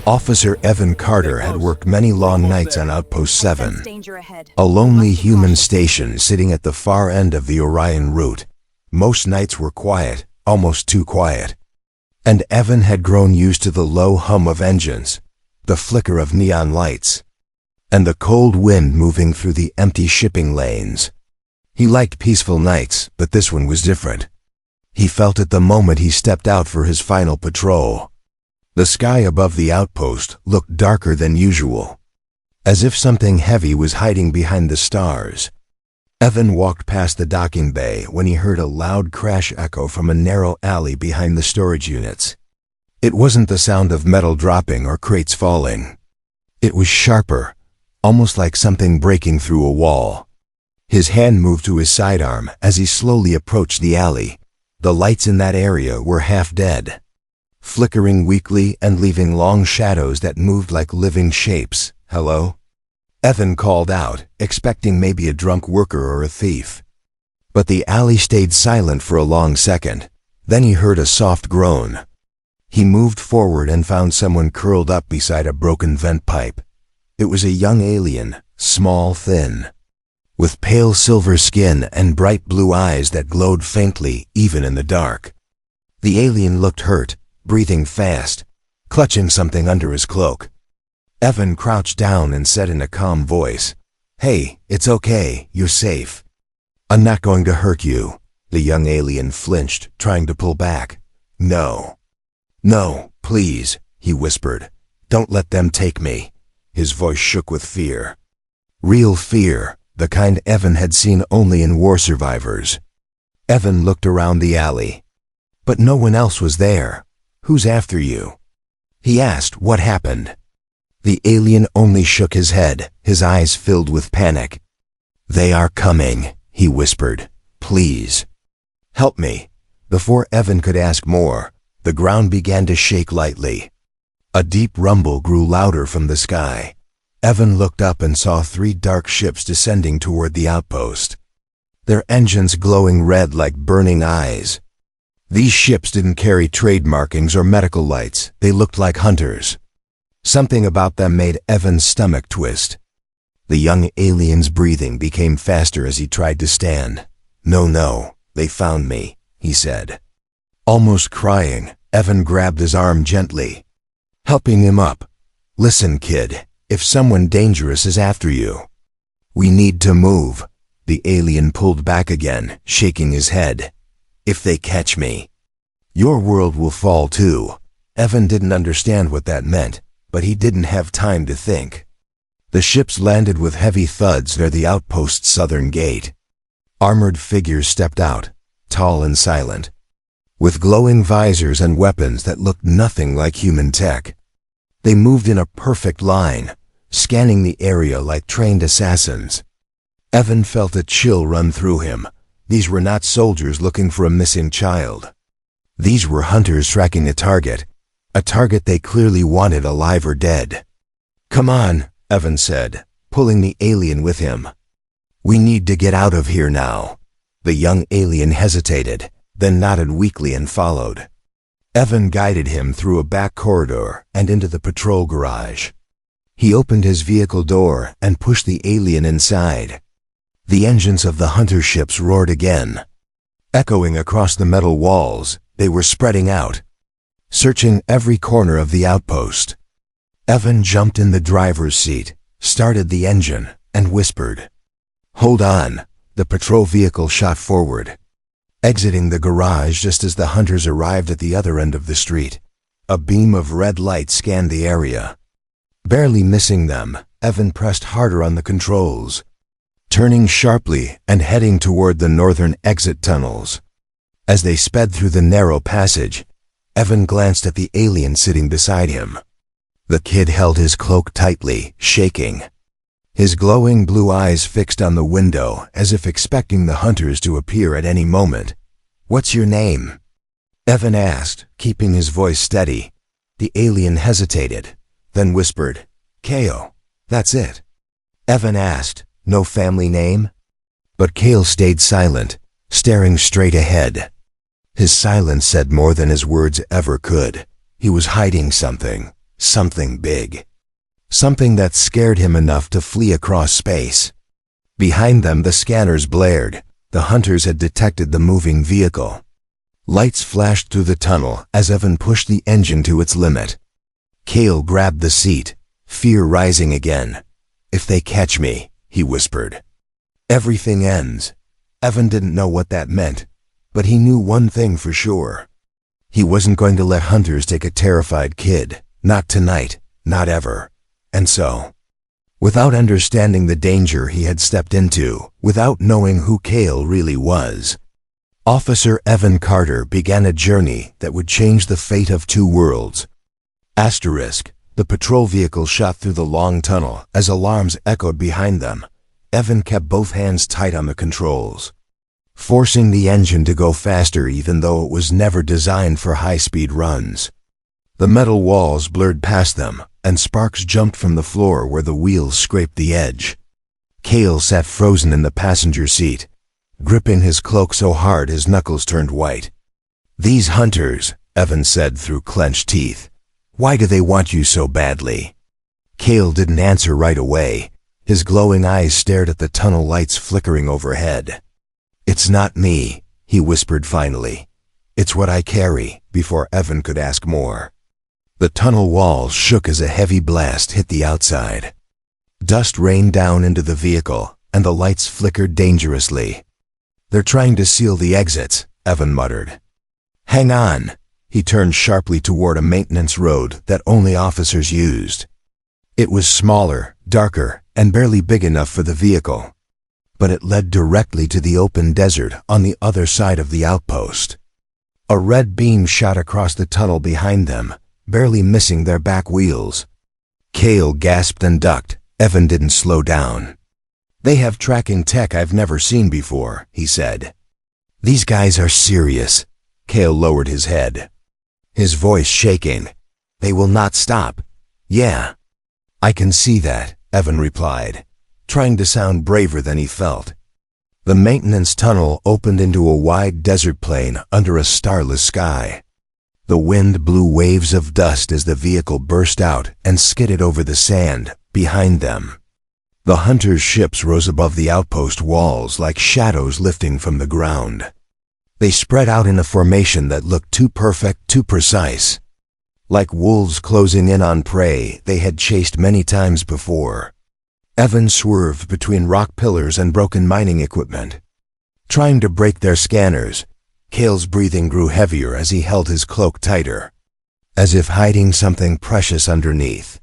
Officer Evan Carter had worked many long nights on Outpost 7, a lonely human station sitting at the far end of the Orion route. Most nights were quiet, almost too quiet. And Evan had grown used to the low hum of engines, the flicker of neon lights, and the cold wind moving through the empty shipping lanes. He liked peaceful nights, but this one was different. He felt it the moment he stepped out for his final patrol. The sky above the outpost looked darker than usual, as if something heavy was hiding behind the stars. Evan walked past the docking bay when he heard a loud crash echo from a narrow alley behind the storage units. It wasn't the sound of metal dropping or crates falling. It was sharper, almost like something breaking through a wall. His hand moved to his sidearm as he slowly approached the alley. The lights in that area were half dead, flickering weakly and leaving long shadows that moved like living shapes. "Hello?" Evan called out, expecting maybe a drunk worker or a thief. But the alley stayed silent for a long second. Then he heard a soft groan. He moved forward and found someone curled up beside a broken vent pipe. It was a young alien, small, thin, with pale silver skin and bright blue eyes that glowed faintly even in the dark. The alien looked hurt, breathing fast, clutching something under his cloak. Evan crouched down and said in a calm voice, "Hey, it's okay, you're safe. I'm not going to hurt you." The young alien flinched, trying to pull back. "No. No, please," he whispered. "Don't let them take me." His voice shook with fear. Real fear, the kind Evan had seen only in war survivors. Evan looked around the alley, but no one else was there. "Who's after you?" he asked. "What happened?" The alien only shook his head, his eyes filled with panic. "They are coming," he whispered. "Please, help me." Before Evan could ask more, the ground began to shake lightly. A deep rumble grew louder from the sky. Evan looked up and saw 3 dark ships descending toward the outpost, their engines glowing red like burning eyes. These ships didn't carry trade markings or medical lights. They looked like hunters. Something about them made Evan's stomach twist. The young alien's breathing became faster as he tried to stand. No, they found me," he said. Almost crying, Evan grabbed his arm gently, helping him up. "Listen, kid, if someone dangerous is after you, we need to move." The alien pulled back again, shaking his head. "If they catch me, your world will fall too." Evan didn't understand what that meant, but he didn't have time to think. The ships landed with heavy thuds near the outpost's southern gate. Armored figures stepped out, tall and silent, with glowing visors and weapons that looked nothing like human tech. They moved in a perfect line, scanning the area like trained assassins. Evan felt a chill run through him. These were not soldiers looking for a missing child. These were hunters tracking a target they clearly wanted alive or dead. "Come on," Evan said, pulling the alien with him. "We need to get out of here now." The young alien hesitated, then nodded weakly and followed. Evan guided him through a back corridor and into the patrol garage. He opened his vehicle door and pushed the alien inside. The engines of the hunter ships roared again. Echoing across the metal walls, they were spreading out, searching every corner of the outpost. Evan jumped in the driver's seat, started the engine, and whispered, "Hold on." The patrol vehicle shot forward, exiting the garage just as the hunters arrived at the other end of the street. A beam of red light scanned the area. Barely missing them, Evan pressed harder on the controls, turning sharply and heading toward the northern exit tunnels. As they sped through the narrow passage, Evan glanced at the alien sitting beside him. The kid held his cloak tightly, shaking, his glowing blue eyes fixed on the window as if expecting the hunters to appear at any moment. "What's your name?" Evan asked, keeping his voice steady. The alien hesitated, then whispered, "Kale, that's it." Evan asked, "No family name?" But Kale stayed silent, staring straight ahead. His silence said more than his words ever could. He was hiding something, Something big. Something that scared him enough to flee across space. Behind them the scanners blared. The hunters had detected the moving vehicle. Lights flashed through the tunnel as Evan pushed the engine to its limit. Cale grabbed the seat, fear rising again. "If they catch me," he whispered. "Everything ends." Evan didn't know what that meant, but he knew one thing for sure. He wasn't going to let hunters take a terrified kid. Not tonight, not ever. And so, without understanding the danger he had stepped into, without knowing who Cale really was, Officer Evan Carter began a journey that would change the fate of two worlds. Asterisk, the patrol vehicle shot through the long tunnel as alarms echoed behind them. Evan kept both hands tight on the controls, forcing the engine to go faster even though it was never designed for high-speed runs. The metal walls blurred past them, and sparks jumped from the floor where the wheels scraped the edge. Cale sat frozen in the passenger seat, gripping his cloak so hard his knuckles turned white. "These hunters," Evan said through clenched teeth. "Why do they want you so badly?" Cale didn't answer right away. His glowing eyes stared at the tunnel lights flickering overhead. "It's not me," he whispered finally. "It's what I carry," before Evan could ask more. The tunnel walls shook as a heavy blast hit the outside. Dust rained down into the vehicle, and the lights flickered dangerously. "They're trying to seal the exits," Evan muttered. "Hang on." He turned sharply toward a maintenance road that only officers used. It was smaller, darker, and barely big enough for the vehicle, but it led directly to the open desert on the other side of the outpost. A red beam shot across the tunnel behind them, barely missing their back wheels. Cale gasped and ducked. Evan didn't slow down. "They have tracking tech I've never seen before," he said. "These guys are serious." Cale lowered his head, his voice shaking. "They will not stop." "Yeah, I can see that," Evan replied, trying to sound braver than he felt. The maintenance tunnel opened into a wide desert plain under a starless sky. The wind blew waves of dust as the vehicle burst out and skidded over the sand behind them. The hunters' ships rose above the outpost walls like shadows lifting from the ground. They spread out in a formation that looked too perfect, too precise. Like wolves closing in on prey they had chased many times before. Evan swerved between rock pillars and broken mining equipment, trying to break their scanners. Cale's breathing grew heavier as he held his cloak tighter, as if hiding something precious underneath.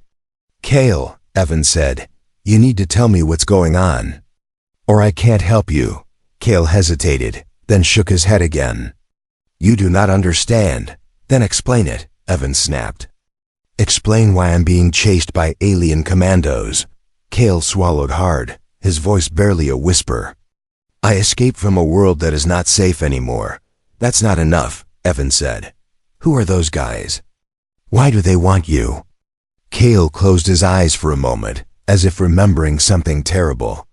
"Cale," Evan said, "you need to tell me what's going on, or I can't help you." Cale hesitated, then shook his head again. "You do not understand." "Then explain it," Evan snapped. "Explain why I'm being chased by alien commandos." Cale swallowed hard, his voice barely a whisper. "I escaped from a world that is not safe anymore." "That's not enough," Evan said. "Who are those guys? Why do they want you?" Cale closed his eyes for a moment, as if remembering something terrible.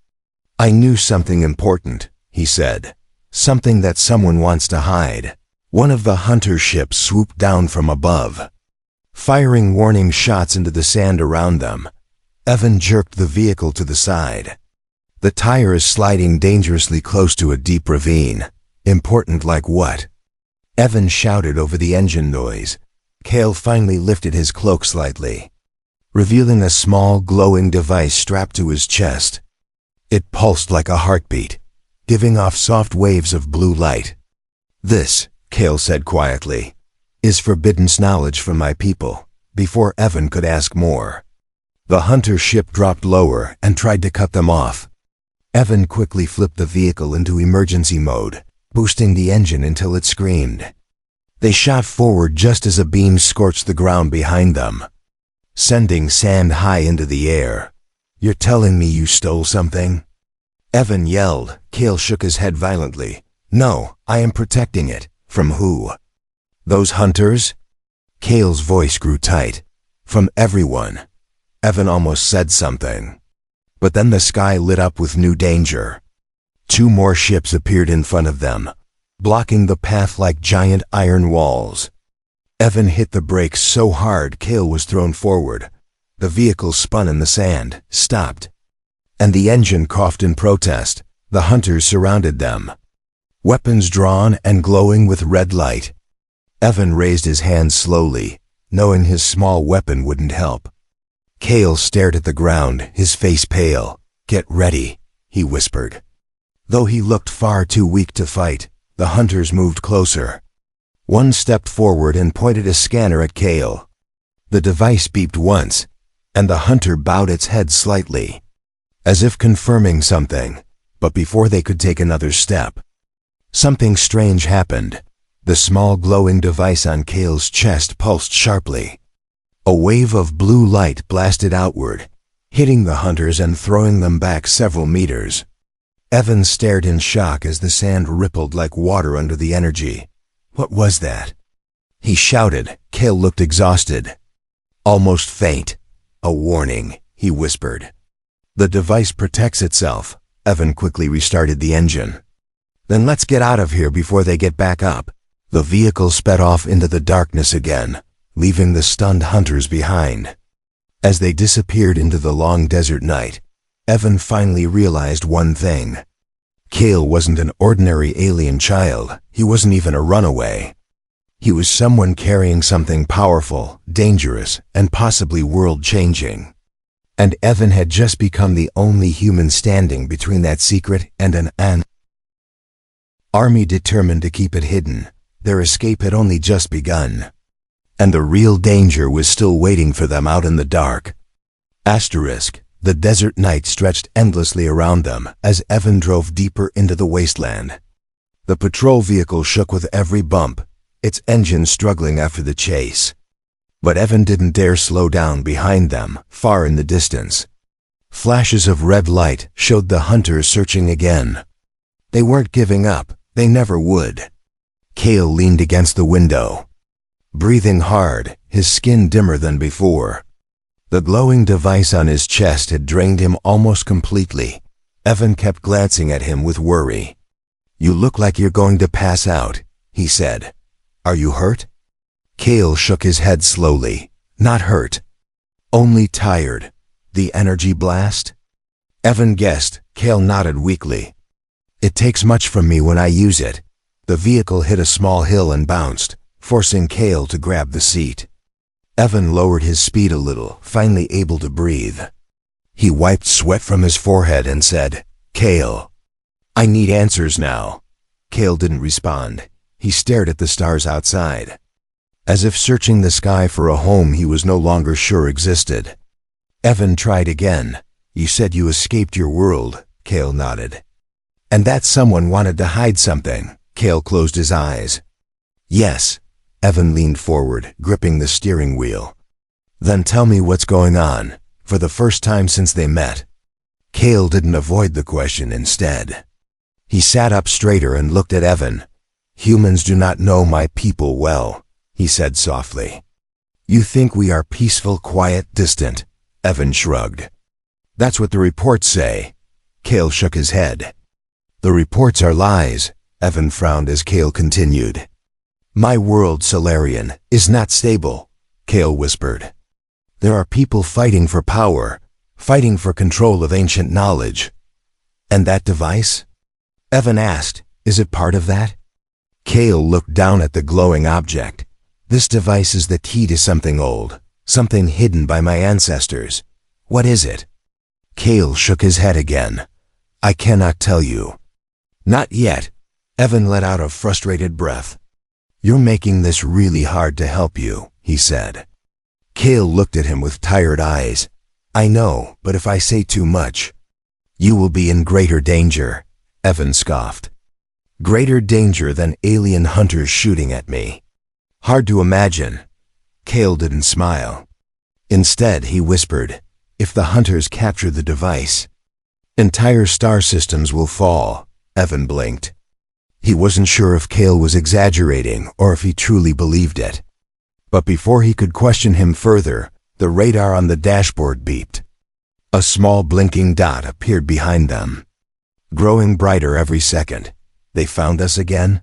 "I knew something important," he said. "Something that someone wants to hide." One of the hunter ships swooped down from above, firing warning shots into the sand around them. Evan jerked the vehicle to the side. The tire is sliding dangerously close to a deep ravine. "Important like what?" Evan shouted over the engine noise. Cale finally lifted his cloak slightly, revealing a small glowing device strapped to his chest. It pulsed like a heartbeat, giving off soft waves of blue light. "This," Cale said quietly, "is forbidden knowledge from my people." Before Evan could ask more, the hunter ship dropped lower and tried to cut them off. Evan quickly flipped the vehicle into emergency mode, boosting the engine until it screamed. They shot forward just as a beam scorched the ground behind them, sending sand high into the air. "You're telling me you stole something?" Evan yelled. Cale shook his head violently. "No, I am protecting it." "From who?" "Those hunters?" Cale's voice grew tight. "From everyone." Evan almost said something, but then the sky lit up with new danger. Two more ships appeared in front of them, blocking the path like giant iron walls. Evan hit the brakes so hard Cale was thrown forward. The vehicle spun in the sand, stopped, and the engine coughed in protest. The hunters surrounded them, weapons drawn and glowing with red light. Evan raised his hand slowly, knowing his small weapon wouldn't help. Cale stared at the ground, his face pale. "Get ready," he whispered. Though he looked far too weak to fight, the hunters moved closer. One stepped forward and pointed a scanner at Cale. The device beeped once, and the hunter bowed its head slightly, as if confirming something. But before they could take another step, something strange happened. The small glowing device on Cale's chest pulsed sharply. A wave of blue light blasted outward, hitting the hunters and throwing them back several meters. Evan stared in shock as the sand rippled like water under the energy. "What was that?" he shouted. Cale looked exhausted, almost faint. "A warning," he whispered. "The device protects itself." Evan quickly restarted the engine. "Then let's get out of here before they get back up." The vehicle sped off into the darkness again, leaving the stunned hunters behind. As they disappeared into the long desert night, Evan finally realized one thing. Cale wasn't an ordinary alien child. He wasn't even a runaway. He was someone carrying something powerful, dangerous, and possibly world-changing. And Evan had just become the only human standing between that secret and an army determined to keep it hidden. Their escape had only just begun, and the real danger was still waiting for them out in the dark. The desert night stretched endlessly around them as Evan drove deeper into the wasteland. The patrol vehicle shook with every bump, its engine struggling after the chase. But Evan didn't dare slow down behind them, far in the distance. Flashes of red light showed the hunters searching again. They weren't giving up. They never would. Cale leaned against the window, breathing hard, his skin dimmer than before. The glowing device on his chest had drained him almost completely. Evan kept glancing at him with worry. "You look like you're going to pass out," he said. "Are you hurt?" Cale shook his head slowly. "Not hurt. Only tired." "The energy blast?" Evan guessed. Cale nodded weakly. "It takes much from me when I use it." The vehicle hit a small hill and bounced, forcing Cale to grab the seat. Evan lowered his speed a little, finally able to breathe. He wiped sweat from his forehead and said, "Cale, I need answers now." Cale didn't respond. He stared at the stars outside, as if searching the sky for a home he was no longer sure existed. Evan tried again. "You said you escaped your world," Cale nodded. "And that someone wanted to hide something." Cale closed his eyes. "Yes." Evan leaned forward, gripping the steering wheel. "Then tell me what's going on." For the first time since they met, Cale didn't avoid the question. Instead, he sat up straighter and looked at Evan. "Humans do not know my people well," he said softly. "You think we are peaceful, quiet, distant?" Evan shrugged. "That's what the reports say." Cale shook his head. "The reports are lies." Evan frowned as Cale continued. "My world, Solarian, is not stable," Cale whispered. "There are people fighting for power, fighting for control of ancient knowledge." "And that device?" Evan asked. "Is it part of that?" Cale looked down at the glowing object. "This device is the key to something old, something hidden by my ancestors." "What is it?" Cale shook his head again. "I cannot tell you." "Not yet." Evan let out a frustrated breath. "You're making this really hard to help you," he said. Cale looked at him with tired eyes. "I know, but if I say too much, you will be in greater danger," Evan scoffed. "Greater danger than alien hunters shooting at me?" "Hard to imagine." Cale didn't smile. Instead, he whispered, "If the hunters capture the device, entire star systems will fall." Evan blinked. He wasn't sure if Cale was exaggerating or if he truly believed it. But before he could question him further, the radar on the dashboard beeped. A small blinking dot appeared behind them, growing brighter every second. "They found us again?"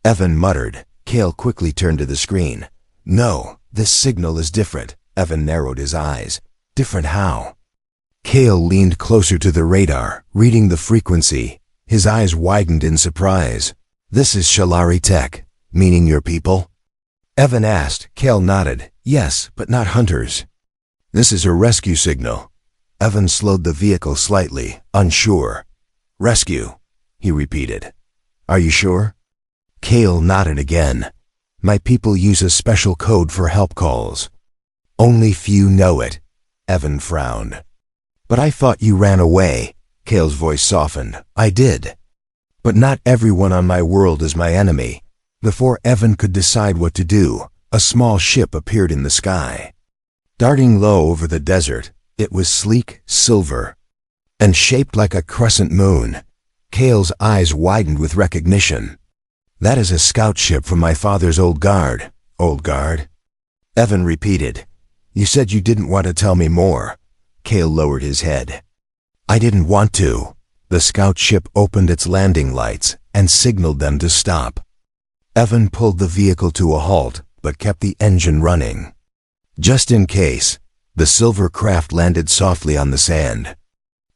Evan muttered. Cale quickly turned to the screen. No, this signal is different. Evan narrowed his eyes. Different how? Cale leaned closer to the radar, reading the frequency. His eyes widened in surprise. This is Shalari Tech, meaning your people? Evan asked. Cale nodded. Yes, but not hunters. This is a rescue signal. Evan slowed the vehicle slightly, unsure. Rescue, he repeated. Are you sure? Cale nodded again. My people use a special code for help calls. Only few know it. Evan frowned. But I thought you ran away. Cale's voice softened. I did. But not everyone on my world is my enemy. Before Evan could decide what to do, a small ship appeared in the sky. Darting low over the desert, it was sleek, silver, and shaped like a crescent moon. Cale's eyes widened with recognition. That is a scout ship from my father's old guard. Old guard? Evan repeated. You said you didn't want to tell me more. Cale lowered his head. I didn't want to. The scout ship opened its landing lights and signaled them to stop. Evan pulled the vehicle to a halt, but kept the engine running. Just in case, the silver craft landed softly on the sand.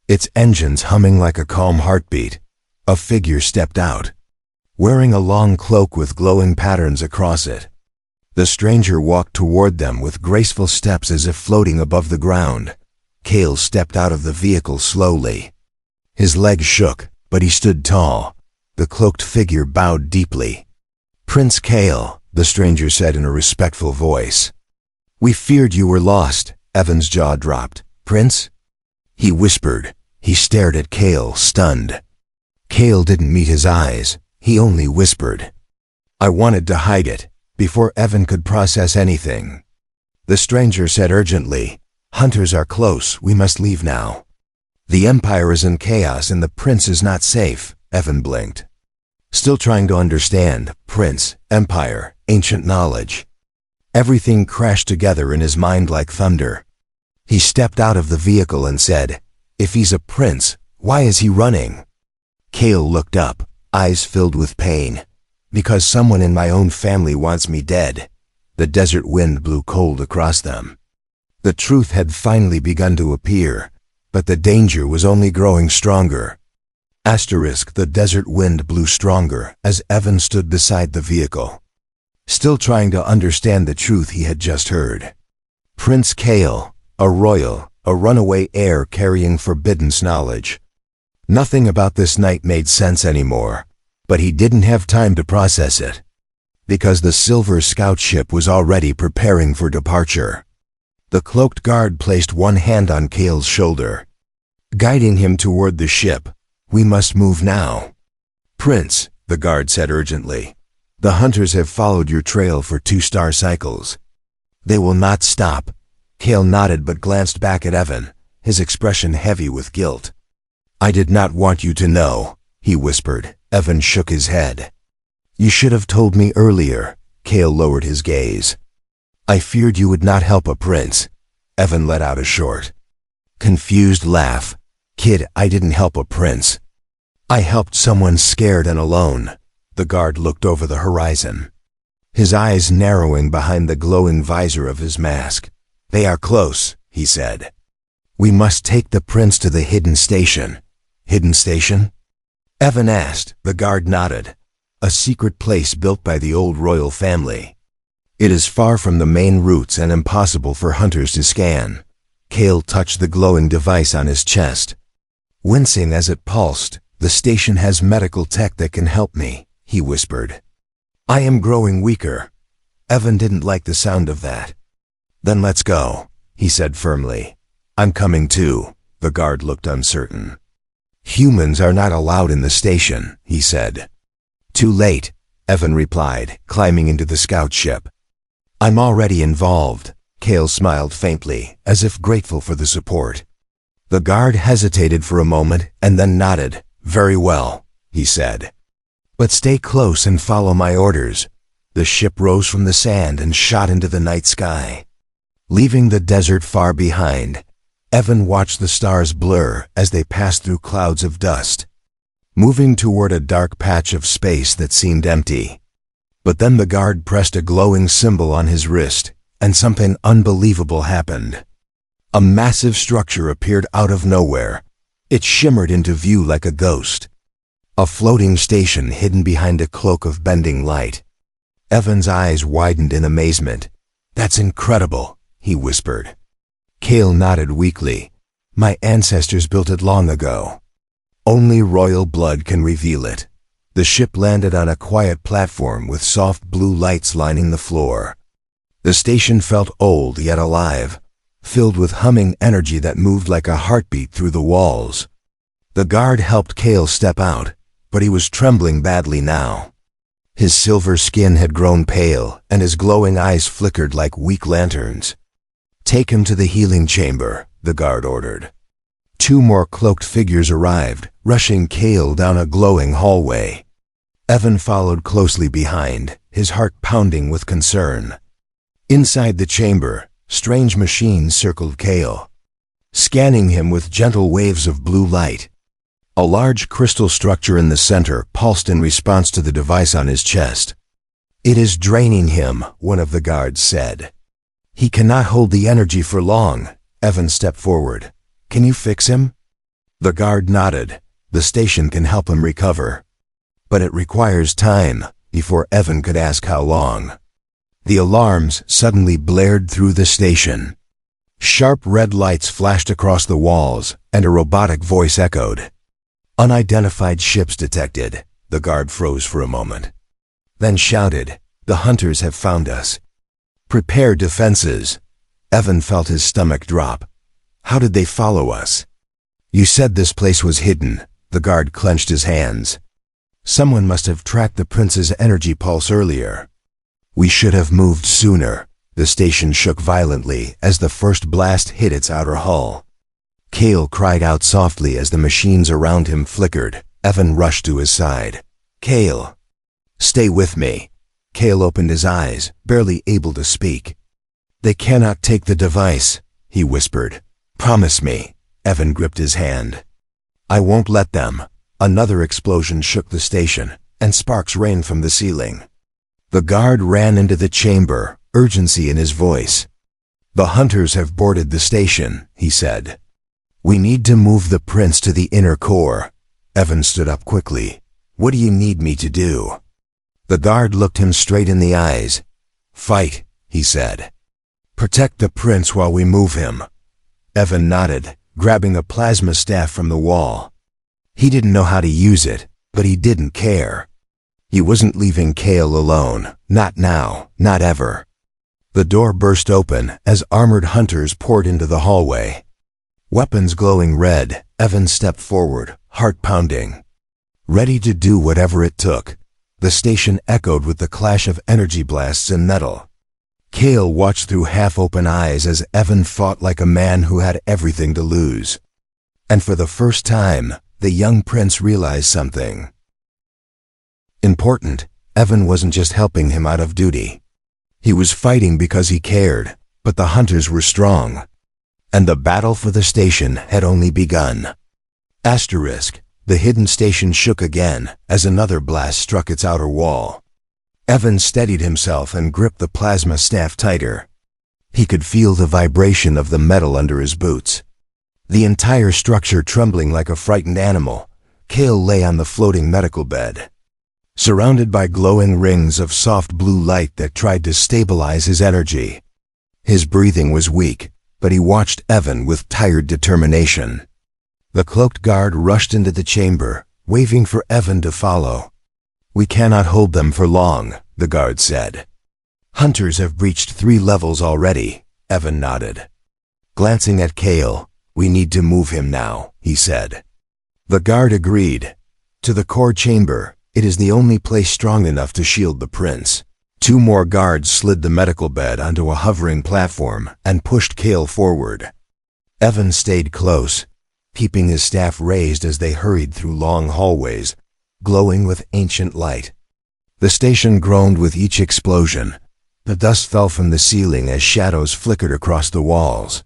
Its engines humming like a calm heartbeat. A figure stepped out, wearing a long cloak with glowing patterns across it. The stranger walked toward them with graceful steps as if floating above the ground. Cale stepped out of the vehicle slowly. His legs shook, but he stood tall. The cloaked figure bowed deeply. Prince Cale, the stranger said in a respectful voice. We feared you were lost. Evan's jaw dropped. Prince? He whispered. He stared at Cale, stunned. Cale didn't meet his eyes. He only whispered. I wanted to hide it, before Evan could process anything. The stranger said urgently, Hunters are close, we must leave now. The Empire is in chaos and the Prince is not safe. Evan blinked. Still trying to understand, Prince, Empire, ancient knowledge. Everything crashed together in his mind like thunder. He stepped out of the vehicle and said, If he's a prince, why is he running? Cale looked up, eyes filled with pain. Because someone in my own family wants me dead. The desert wind blew cold across them. The truth had finally begun to appear, but the danger was only growing stronger. The desert wind blew stronger as Evan stood beside the vehicle, still trying to understand the truth he had just heard. Prince Cale, a royal, a runaway heir carrying forbidden knowledge. Nothing about this night made sense anymore, but he didn't have time to process it, because the silver scout ship was already preparing for departure. The cloaked guard placed one hand on Cale's shoulder, guiding him toward the ship. We must move now. Prince, the guard said urgently, the hunters have followed your trail for 2 star cycles. They will not stop. Cale nodded but glanced back at Evan, his expression heavy with guilt. I did not want you to know, he whispered. Evan shook his head. You should have told me earlier. Cale lowered his gaze. I feared you would not help a prince. Evan let out a short, confused laugh. Kid, I didn't help a prince. I helped someone scared and alone. The guard looked over the horizon, his eyes narrowing behind the glowing visor of his mask. They are close, he said. We must take the prince to the hidden station. Hidden station? Evan asked. The guard nodded. A secret place built by the old royal family. It is far from the main routes and impossible for hunters to scan. Cale touched the glowing device on his chest. Wincing as it pulsed, the station has medical tech that can help me, he whispered. I am growing weaker. Evan didn't like the sound of that. Then let's go, he said firmly. I'm coming too. The guard looked uncertain. Humans are not allowed in the station, he said. Too late, Evan replied, climbing into the scout ship. I'm already involved. Cale smiled faintly, as if grateful for the support. The guard hesitated for a moment and then nodded. Very well, he said. But stay close and follow my orders. The ship rose from the sand and shot into the night sky. Leaving the desert far behind, Evan watched the stars blur as they passed through clouds of dust, moving toward a dark patch of space that seemed empty. But then the guard pressed a glowing symbol on his wrist, and something unbelievable happened. A massive structure appeared out of nowhere. It shimmered into view like a ghost. A floating station hidden behind a cloak of bending light. Evan's eyes widened in amazement. "That's incredible," he whispered. Cale nodded weakly. "My ancestors built it long ago. Only royal blood can reveal it." The ship landed on a quiet platform with soft blue lights lining the floor. The station felt old yet alive, filled with humming energy that moved like a heartbeat through the walls. The guard helped Cale step out, but he was trembling badly now. His silver skin had grown pale, and his glowing eyes flickered like weak lanterns. "Take him to the healing chamber," the guard ordered. 2 more cloaked figures arrived, rushing Cale down a glowing hallway. Evan followed closely behind, his heart pounding with concern. Inside the chamber, strange machines circled Cale, scanning him with gentle waves of blue light. A large crystal structure in the center pulsed in response to the device on his chest. "It is draining him," one of the guards said. "He cannot hold the energy for long." Evan stepped forward. "Can you fix him?" The guard nodded. "The station can help him recover. But it requires time." Before Evan could ask how long, the alarms suddenly blared through the station. Sharp red lights flashed across the walls, and a robotic voice echoed. "Unidentified ships detected." The guard froze for a moment, then shouted, "The hunters have found us. Prepare defenses." Evan felt his stomach drop. "How did they follow us?" "You said this place was hidden." The guard clenched his hands. "Someone must have tracked the prince's energy pulse earlier. We should have moved sooner." The station shook violently as the first blast hit its outer hull. Cale cried out softly as the machines around him flickered. Evan rushed to his side. "Cale, stay with me." Cale opened his eyes, barely able to speak. "They cannot take the device," he whispered. "Promise me." Evan gripped his hand. "I won't let them." Another explosion shook the station, and sparks rained from the ceiling. The guard ran into the chamber, urgency in his voice. "The hunters have boarded the station," he said. "We need to move the prince to the inner core." Evan stood up quickly. "What do you need me to do?" The guard looked him straight in the eyes. "Fight," he said. "Protect the prince while we move him." Evan nodded, grabbing a plasma staff from the wall. He didn't know how to use it, but he didn't care. He wasn't leaving Cale alone, not now, not ever. The door burst open as armored hunters poured into the hallway. Weapons glowing red, Evan stepped forward, heart pounding, ready to do whatever it took. The station echoed with the clash of energy blasts and metal. Cale watched through half-open eyes as Evan fought like a man who had everything to lose. And for the first time, the young prince realized something important. Evan wasn't just helping him out of duty. He was fighting because he cared, but the hunters were strong. And the battle for the station had only begun. Asterisk. The hidden station shook again as another blast struck its outer wall. Evan steadied himself and gripped the plasma staff tighter. He could feel the vibration of the metal under his boots. The entire structure trembling like a frightened animal. Cale lay on the floating medical bed, surrounded by glowing rings of soft blue light that tried to stabilize his energy. His breathing was weak, but he watched Evan with tired determination. The cloaked guard rushed into the chamber, waving for Evan to follow. "We cannot hold them for long," the guard said. "Hunters have breached 3 levels already." Evan nodded. Glancing at Cale, "We need to move him now," he said. The guard agreed. "To the core chamber. It is the only place strong enough to shield the prince." 2 more guards slid the medical bed onto a hovering platform and pushed Cale forward. Evan stayed close, keeping his staff raised as they hurried through long hallways, glowing with ancient light. The station groaned with each explosion. The dust fell from the ceiling as shadows flickered across the walls.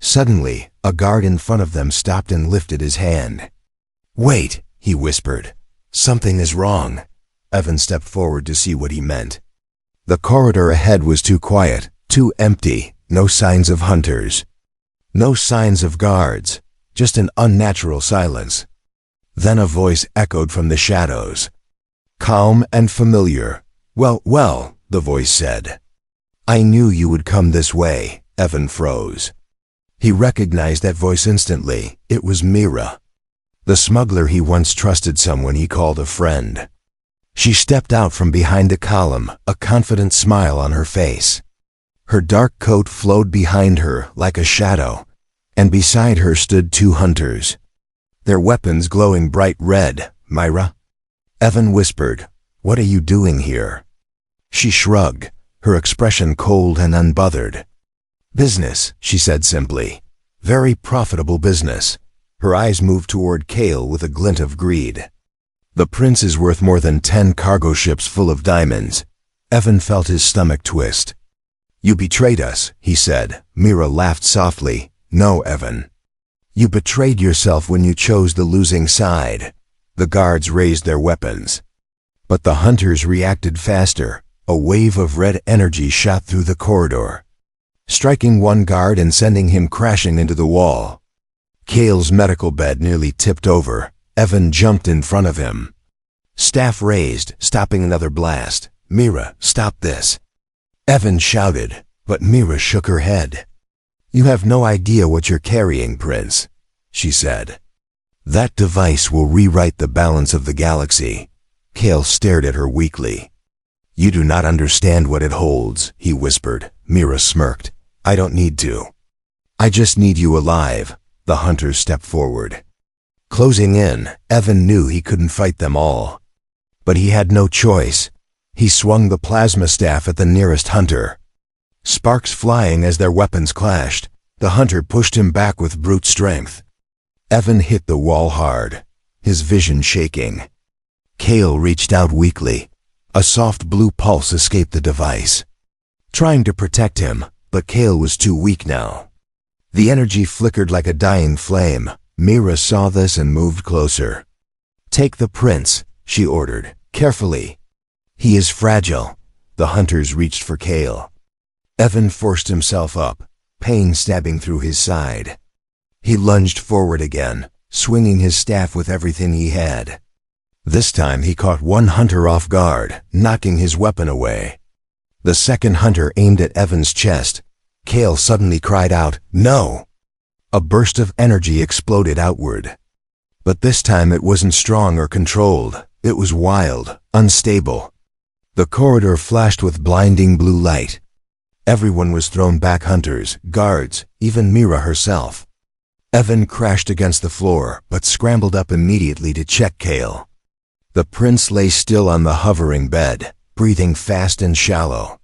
Suddenly, a guard in front of them stopped and lifted his hand. "Wait," he whispered. "Something is wrong." Evan stepped forward to see what he meant. The corridor ahead was too quiet, too empty, no signs of hunters. No signs of guards, just an unnatural silence. Then a voice echoed from the shadows. Calm and familiar. Well, the voice said. I knew you would come this way. Evan froze. He recognized that voice instantly. It was Mira. The smuggler he once trusted, someone he called a friend. She stepped out from behind a column, a confident smile on her face. Her dark coat flowed behind her like a shadow, and beside her stood two hunters. Their weapons glowing bright red. Myra? Evan whispered, What are you doing here? She shrugged, her expression cold and unbothered. Business, she said simply. Very profitable business. Her eyes moved toward Cale with a glint of greed. The prince is worth more than 10 cargo ships full of diamonds. Evan felt his stomach twist. You betrayed us, he said. Mira laughed softly. No, Evan. You betrayed yourself when you chose the losing side. The guards raised their weapons. But the hunters reacted faster. A wave of red energy shot through the corridor, striking one guard and sending him crashing into the wall. Cale's medical bed nearly tipped over. Evan jumped in front of him. Staff raised, stopping another blast. Mira, stop this. Evan shouted, but Mira shook her head. You have no idea what you're carrying, Prince, she said. That device will rewrite the balance of the galaxy. Cale stared at her weakly. You do not understand what it holds, he whispered. Mira smirked. I don't need to. I just need you alive. The hunters stepped forward. Closing in, Evan knew he couldn't fight them all. But he had no choice. He swung the plasma staff at the nearest hunter. Sparks flying as their weapons clashed, the hunter pushed him back with brute strength. Evan hit the wall hard, his vision shaking. Cale reached out weakly. A soft blue pulse escaped the device, trying to protect him, but Cale was too weak now. The energy flickered like a dying flame. Mira saw this and moved closer. Take the prince, she ordered, carefully. He is fragile. The hunters reached for Cale. Evan forced himself up, pain stabbing through his side. He lunged forward again, swinging his staff with everything he had. This time he caught one hunter off guard, knocking his weapon away. The second hunter aimed at Evan's chest. Cale suddenly cried out, No! A burst of energy exploded outward. But this time it wasn't strong or controlled. It was wild, unstable. The corridor flashed with blinding blue light. Everyone was thrown back, hunters, guards, even Mira herself. Evan crashed against the floor, but scrambled up immediately to check Cale. The prince lay still on the hovering bed, breathing fast and shallow.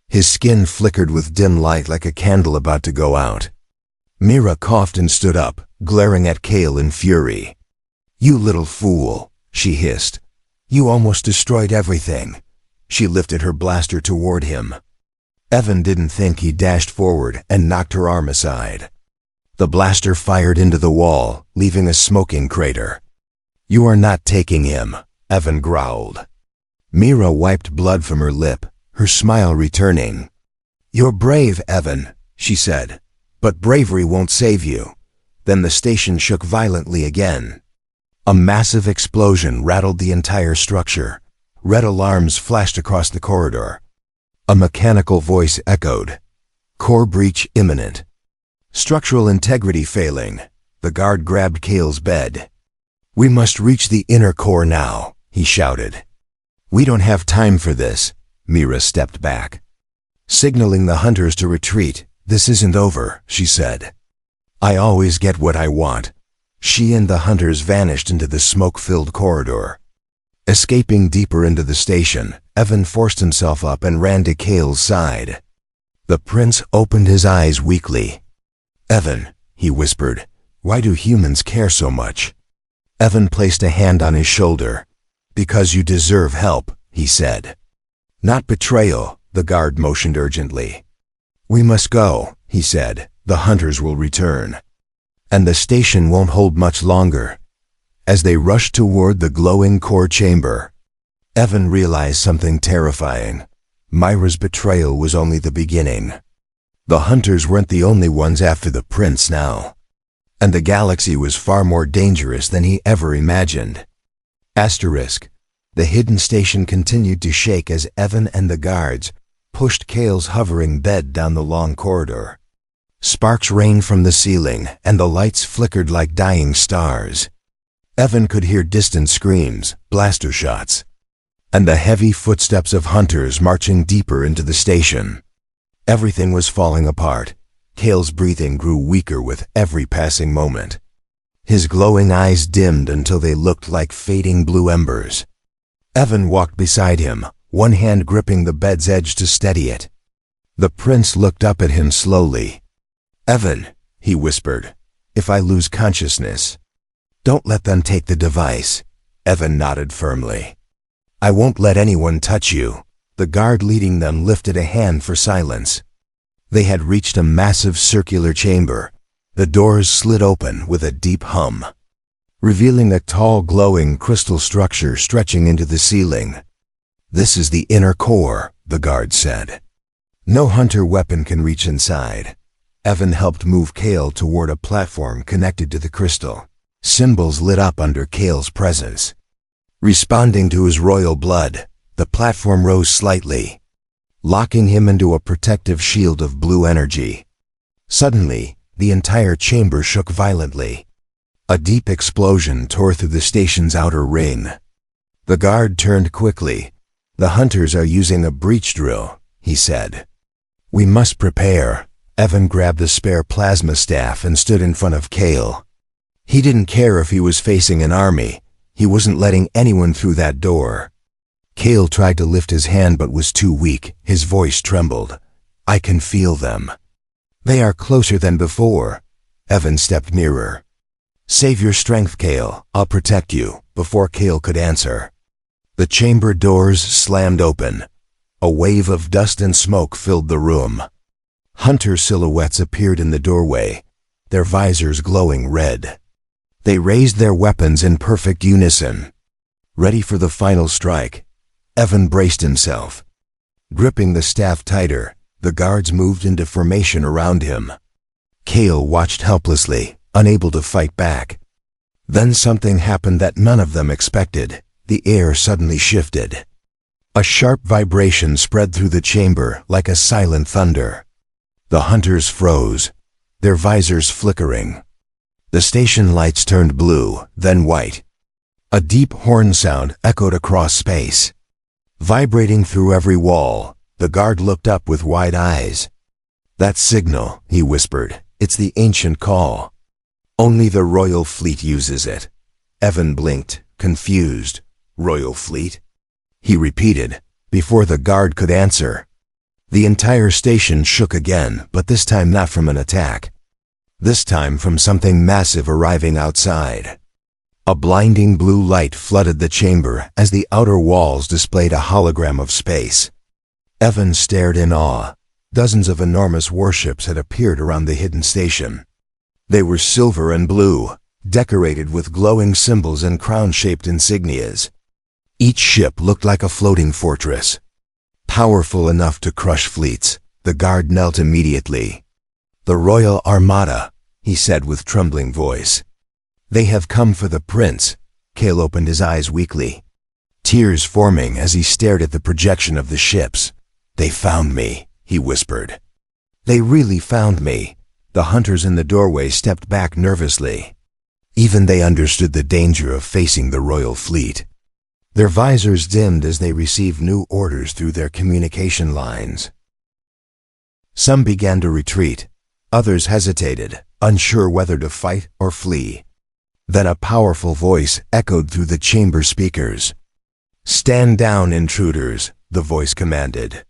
His skin flickered with dim light like a candle about to go out. Mira coughed and stood up, glaring at Cale in fury. You little fool, she hissed. You almost destroyed everything. She lifted her blaster toward him. Evan didn't think. He dashed forward and knocked her arm aside. The blaster fired into the wall, leaving a smoking crater. You are not taking him, Evan growled. Mira wiped blood from her lip, her smile returning. You're brave, Evan, she said, but bravery won't save you. Then the station shook violently again. A massive explosion rattled the entire structure. Red alarms flashed across the corridor. A mechanical voice echoed. Core breach imminent. Structural integrity failing. The guard grabbed Cale's bed. We must reach the inner core now, he shouted. We don't have time for this. Mira stepped back, signaling the hunters to retreat. This isn't over, she said. I always get what I want. She and the hunters vanished into the smoke-filled corridor. Escaping deeper into the station, Evan forced himself up and ran to Cale's side. The prince opened his eyes weakly. Evan, he whispered, why do humans care so much? Evan placed a hand on his shoulder. Because you deserve help, he said. Not betrayal, the guard motioned urgently. We must go, he said. The hunters will return. And the station won't hold much longer. As they rushed toward the glowing core chamber, Evan realized something terrifying. Myra's betrayal was only the beginning. The hunters weren't the only ones after the prince now. And the galaxy was far more dangerous than he ever imagined. Asterisk. The hidden station continued to shake as Evan and the guards pushed Kale's hovering bed down the long corridor. Sparks rained from the ceiling, and the lights flickered like dying stars. Evan could hear distant screams, blaster shots, and the heavy footsteps of hunters marching deeper into the station. Everything was falling apart. Kale's breathing grew weaker with every passing moment. His glowing eyes dimmed until they looked like fading blue embers. Evan walked beside him, one hand gripping the bed's edge to steady it. The prince looked up at him slowly. "Evan," he whispered, "if I lose consciousness, don't let them take the device." Evan nodded firmly. "I won't let anyone touch you." The guard leading them lifted a hand for silence. They had reached a massive circular chamber. The doors slid open with a deep hum, revealing a tall, glowing crystal structure stretching into the ceiling. "This is the inner core," the guard said. "No hunter weapon can reach inside." Evan helped move Kale toward a platform connected to the crystal. Symbols lit up under Kale's presence. Responding to his royal blood, the platform rose slightly, locking him into a protective shield of blue energy. Suddenly, the entire chamber shook violently. A deep explosion tore through the station's outer ring. The guard turned quickly. "The hunters are using a breach drill," he said. "We must prepare." Evan grabbed the spare plasma staff and stood in front of Kale. He didn't care if he was facing an army. He wasn't letting anyone through that door. Kale tried to lift his hand but was too weak. His voice trembled. "I can feel them. They are closer than before." Evan stepped nearer. "Save your strength, Kale. I'll protect you." Before Kale could answer, the chamber doors slammed open. A wave of dust and smoke filled the room. Hunter silhouettes appeared in the doorway, their visors glowing red. They raised their weapons in perfect unison, ready for the final strike. Evan braced himself. Gripping the staff tighter, the guards moved into formation around him. Kale watched helplessly, unable to fight back. Then something happened that none of them expected. The air suddenly shifted. A sharp vibration spread through the chamber like a silent thunder. The hunters froze, their visors flickering. The station lights turned blue, then white. A deep horn sound echoed across space. Vibrating through every wall, the guard looked up with wide eyes. "That signal," he whispered. "It's the ancient call. Only the royal fleet uses it." Evan blinked, confused. "Royal fleet?" he repeated, before the guard could answer. The entire station shook again, but this time not from an attack. This time from something massive arriving outside. A blinding blue light flooded the chamber as the outer walls displayed a hologram of space. Evan stared in awe. Dozens of enormous warships had appeared around the hidden station. They were silver and blue, decorated with glowing symbols and crown-shaped insignias. Each ship looked like a floating fortress, powerful enough to crush fleets. The guard knelt immediately. "The Royal Armada," he said with trembling voice. "They have come for the prince." Kale opened his eyes weakly, tears forming as he stared at the projection of the ships. "They found me," he whispered. "They really found me." The hunters in the doorway stepped back nervously. Even they understood the danger of facing the royal fleet. Their visors dimmed as they received new orders through their communication lines. Some began to retreat. Others hesitated, unsure whether to fight or flee. Then a powerful voice echoed through the chamber speakers. "Stand down, intruders," the voice commanded.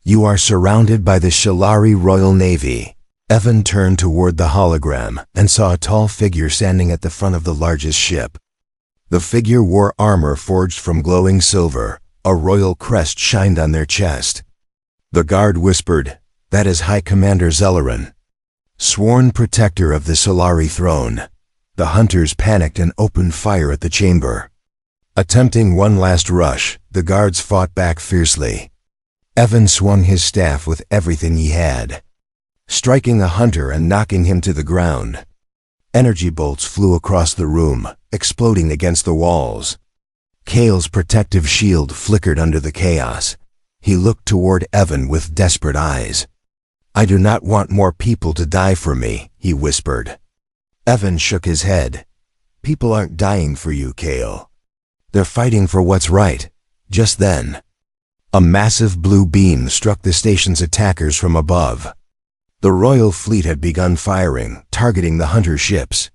"You are surrounded by the Shalari Royal Navy." Evan turned toward the hologram and saw a tall figure standing at the front of the largest ship. The figure wore armor forged from glowing silver. A royal crest shined on their chest. The guard whispered, "That is High Commander Zelleran, sworn protector of the Solari throne." The hunters panicked and opened fire at the chamber. Attempting one last rush, the guards fought back fiercely. Evan swung his staff with everything he had, striking a hunter and knocking him to the ground. Energy bolts flew across the room, exploding against the walls. Cale's protective shield flickered under the chaos. He looked toward Evan with desperate eyes. "I do not want more people to die for me," he whispered. Evan shook his head. "People aren't dying for you, Cale. They're fighting for what's right." Just then, a massive blue beam struck the station's attackers from above. The Royal fleet had begun firing, targeting the hunter ships.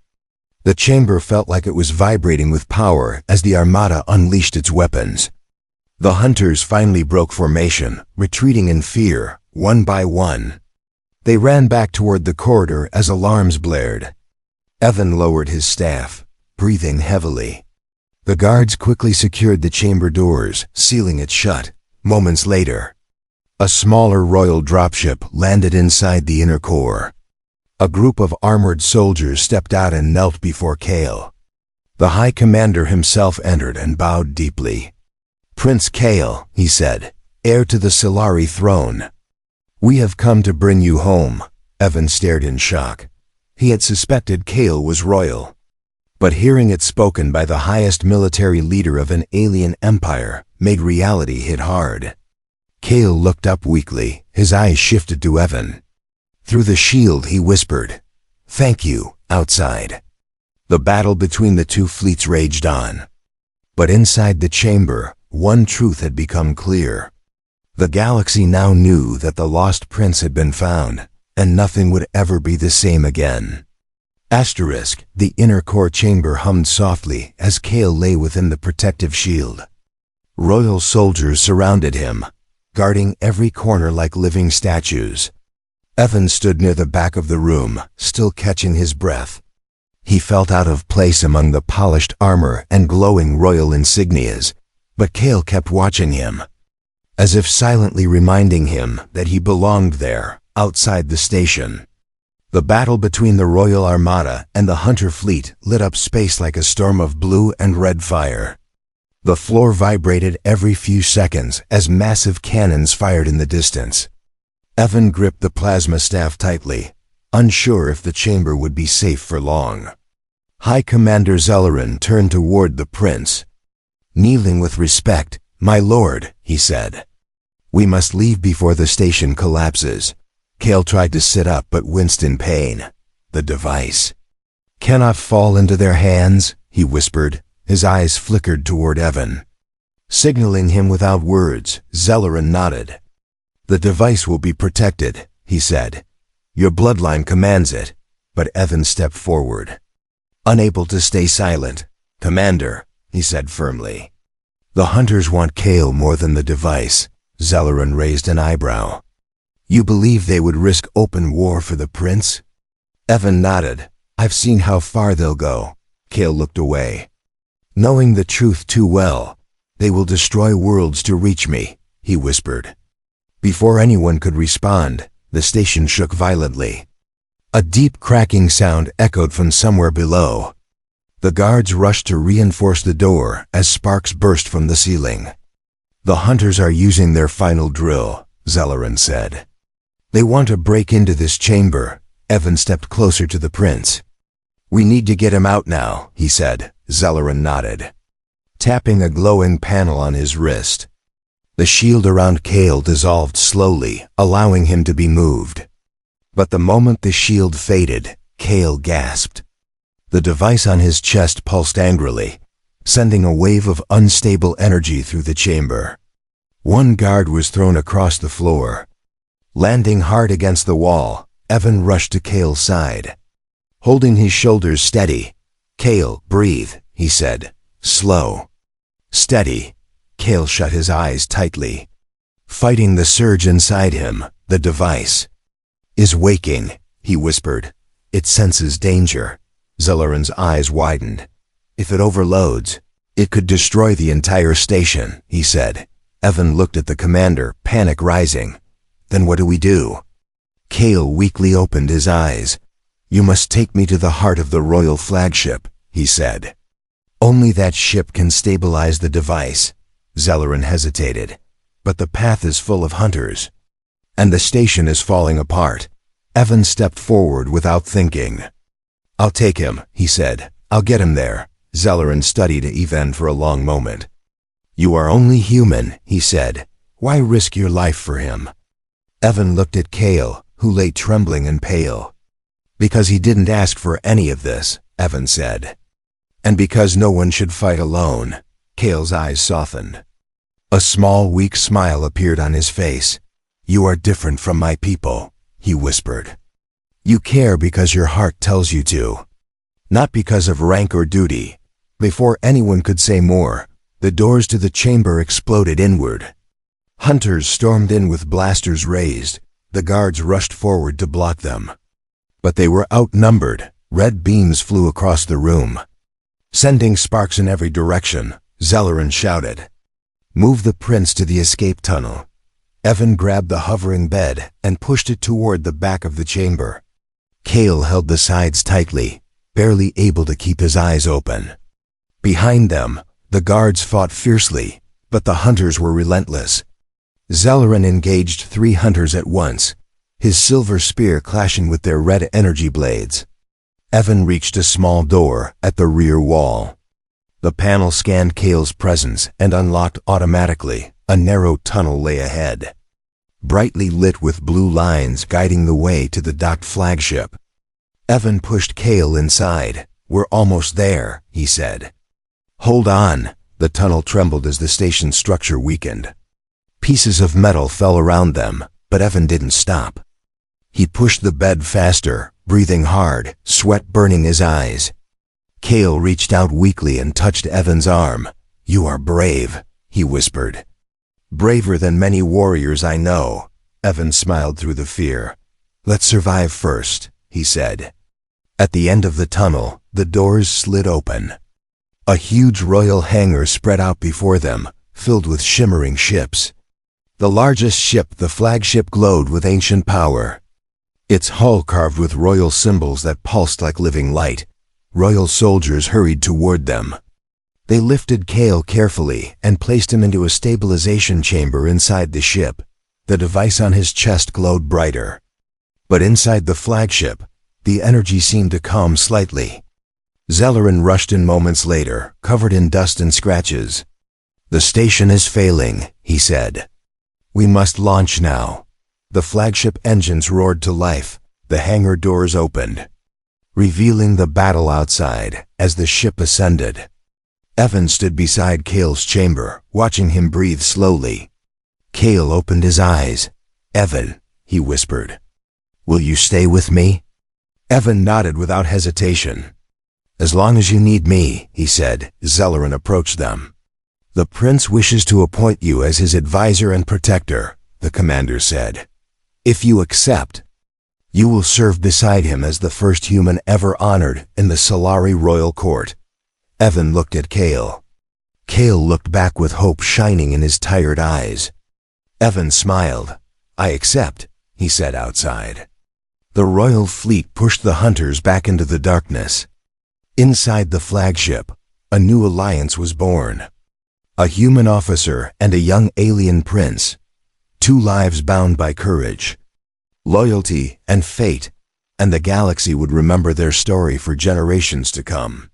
The chamber felt like it was vibrating with power as the Armada unleashed its weapons. The hunters finally broke formation, retreating in fear, one by one. They ran back toward the corridor as alarms blared. Evan lowered his staff, breathing heavily. The guards quickly secured the chamber doors, sealing it shut. Moments later, a smaller Royal dropship landed inside the inner core. A group of armored soldiers stepped out and knelt before Cale. The High Commander himself entered and bowed deeply. "Prince Cale," he said, "heir to the Solari throne. We have come to bring you home." Evan stared in shock. He had suspected Cale was royal, but hearing it spoken by the highest military leader of an alien empire made reality hit hard. Cale looked up weakly, his eyes shifted to Evan. Through the shield he whispered, "Thank you," outside. The battle between the two fleets raged on. But inside the chamber, one truth had become clear. The galaxy now knew that the lost prince had been found, and nothing would ever be the same again. Asterisk, the inner core chamber hummed softly as Cale lay within the protective shield. Royal soldiers surrounded him, guarding every corner like living statues. Evan stood near the back of the room, still catching his breath. He felt out of place among the polished armor and glowing royal insignias, but Cale kept watching him, as if silently reminding him that he belonged there, outside the station. The battle between the Royal Armada and the Hunter fleet lit up space like a storm of blue and red fire. The floor vibrated every few seconds as massive cannons fired in the distance. Evan gripped the plasma staff tightly, unsure if the chamber would be safe for long. High Commander Zellerin turned toward the prince. Kneeling with respect, "My lord," he said. "We must leave before the station collapses." Cale tried to sit up but winced in pain. "The device cannot fall into their hands," he whispered. His eyes flickered toward Evan. Signaling him without words, Zellerin nodded. "The device will be protected," he said. "Your bloodline commands it." But Evan stepped forward, unable to stay silent. "Commander," he said firmly. "The hunters want Cale more than the device." Zellerin raised an eyebrow. "You believe they would risk open war for the prince?" Evan nodded. "I've seen how far they'll go." Cale looked away. "Knowing the truth too well, they will destroy worlds to reach me," he whispered. Before anyone could respond, the station shook violently. A deep cracking sound echoed from somewhere below. The guards rushed to reinforce the door as sparks burst from the ceiling. "The hunters are using their final drill," Zellerin said. "They want to break into this chamber." Evan stepped closer to the prince. "We need to get him out now," he said. Zellerin nodded, tapping a glowing panel on his wrist. The shield around Cale dissolved slowly, allowing him to be moved. But the moment the shield faded, Cale gasped. The device on his chest pulsed angrily, sending a wave of unstable energy through the chamber. One guard was thrown across the floor. Landing hard against the wall, Evan rushed to Cale's side. Holding his shoulders steady, "Cale, breathe," he said. "Slow. Steady." Cale shut his eyes tightly. Fighting the surge inside him, the device is waking, he whispered. "It senses danger." Zellerin's eyes widened. "If it overloads, it could destroy the entire station," he said. Evan looked at the commander, panic rising. "Then what do we do?" Cale weakly opened his eyes. "You must take me to the heart of the royal flagship," he said. Only that ship can stabilize the device. Zellerin hesitated. But the path is full of hunters. And the station is falling apart. Evan stepped forward without thinking. I'll take him, he said. I'll get him there. Zellerin studied Evan for a long moment. You are only human, he said. Why risk your life for him? Evan looked at Cale, who lay trembling and pale. Because he didn't ask for any of this, Evan said. And because no one should fight alone. Cale's eyes softened. A small, weak smile appeared on his face. You are different from my people, he whispered. You care because your heart tells you to. Not because of rank or duty. Before anyone could say more, the doors to the chamber exploded inward. Hunters stormed in with blasters raised. The guards rushed forward to block them. But they were outnumbered. Red beams flew across the room. Sending sparks in every direction, Zellerin shouted. Move the prince to the escape tunnel. Evan grabbed the hovering bed and pushed it toward the back of the chamber. Cale held the sides tightly, barely able to keep his eyes open. Behind them, the guards fought fiercely, but the hunters were relentless. Zellerin engaged 3 hunters at once, his silver spear clashing with their red energy blades. Evan reached a small door at the rear wall. The panel scanned Cale's presence and unlocked automatically. A narrow tunnel lay ahead, brightly lit with blue lines guiding the way to the docked flagship. Evan pushed Cale inside. We're almost there, he said. Hold on. The tunnel trembled as the station structure weakened. Pieces of metal fell around them, but Evan didn't stop. He pushed the bed faster, breathing hard, sweat burning his eyes. Cale reached out weakly and touched Evan's arm. You are brave, he whispered. Braver than many warriors I know. Evan smiled through the fear. Let's survive first, he said. At the end of the tunnel, the doors slid open. A huge royal hangar spread out before them, filled with shimmering ships. The largest ship, the flagship, glowed with ancient power. Its hull carved with royal symbols that pulsed like living light. Royal soldiers hurried toward them. They lifted Cale carefully and placed him into a stabilization chamber inside the ship. The device on his chest glowed brighter. But inside the flagship, the energy seemed to calm slightly. Zellerin rushed in moments later, covered in dust and scratches. The station is failing, he said. We must launch now. The flagship engines roared to life. The hangar doors opened, revealing the battle outside as the ship ascended. Evan stood beside Cale's chamber, watching him breathe slowly. Cale opened his eyes. Evan, he whispered. Will you stay with me? Evan nodded without hesitation. As long as you need me, he said. Zellerin approached them. The prince wishes to appoint you as his advisor and protector, the commander said. If you accept, you will serve beside him as the first human ever honored in the Solari royal court. Evan looked at Cale. Cale looked back with hope shining in his tired eyes. Evan smiled. I accept, he said outside. The royal fleet pushed the hunters back into the darkness. Inside the flagship, a new alliance was born. A human officer and a young alien prince. 2 lives bound by courage, loyalty, and fate, and the galaxy would remember their story for generations to come.